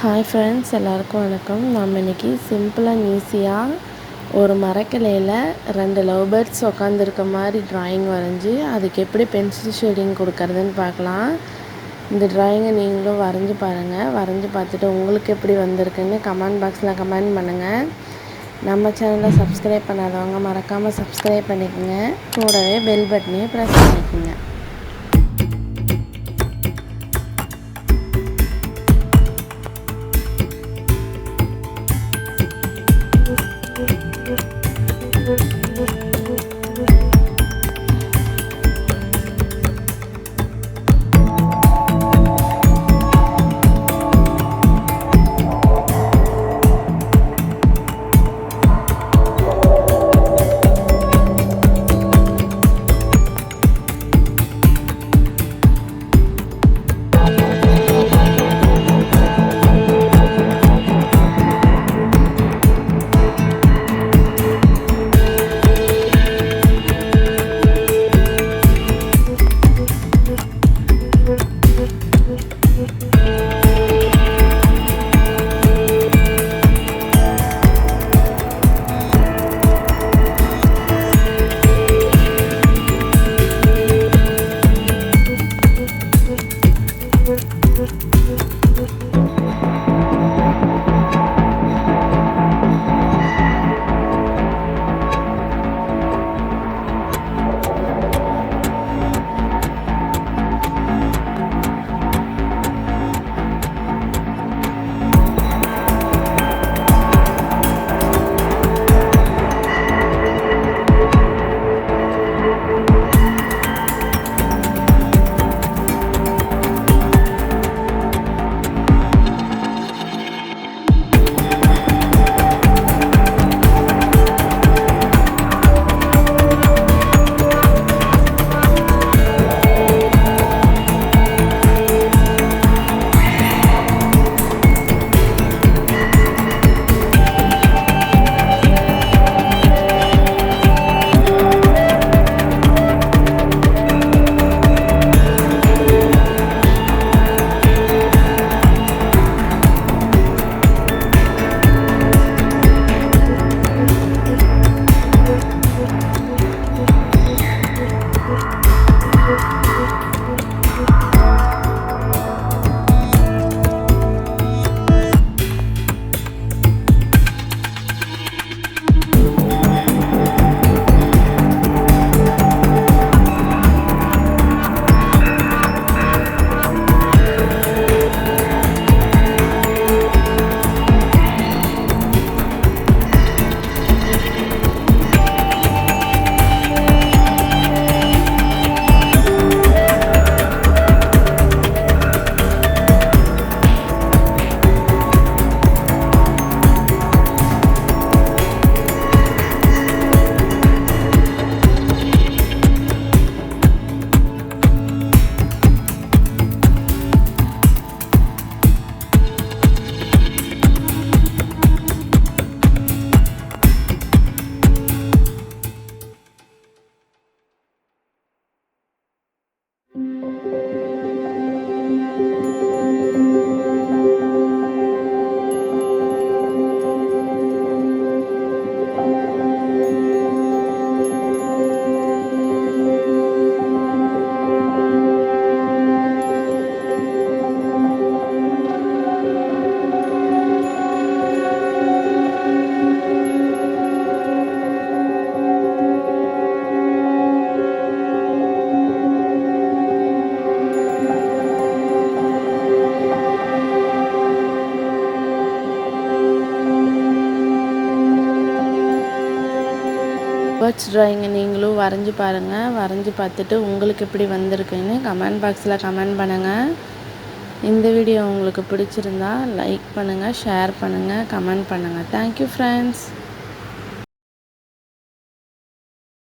Hi friends, எல்லாருக்கும் வணக்கம். நம்ம இன்றைக்கி சிம்பிள் அண்ட் ஈஸியாக ஒரு மரக்கிளையில் 2 லவ் பேர்ட்ஸ் உட்காந்துருக்க மாதிரி ட்ராயிங் வரைஞ்சி அதுக்கு எப்படி பென்சில் ஷேடிங் கொடுக்கறதுன்னு பார்க்கலாம். இந்த ட்ராயிங்கை நீங்களும் வரைஞ்சி பாருங்கள். வரைஞ்சி பார்த்துட்டு உங்களுக்கு எப்படி வந்திருக்குன்னு கமெண்ட் பாக்ஸில் கமெண்ட் பண்ணுங்கள். நம்ம சேனலை சப்ஸ்கிரைப் பண்ணாதவங்க மறக்காமல் சப்ஸ்கிரைப் பண்ணிக்கோங்க. கூடவே பெல் பட்டனையும் ப்ரெஸ் பண்ணிக்கோங்க. பேர்ட்ஸ் ட்ராயிங்கை நீங்களும் வரைஞ்சி பாருங்கள். வரைஞ்சி பார்த்துட்டு உங்களுக்கு எப்படி வந்திருக்குன்னு கமெண்ட் பாக்ஸில் கமெண்ட் பண்ணுங்கள். இந்த வீடியோ உங்களுக்கு பிடிச்சிருந்தா லைக் பண்ணுங்கள், ஷேர் பண்ணுங்கள், கமெண்ட் பண்ணுங்கள். Thank you friends.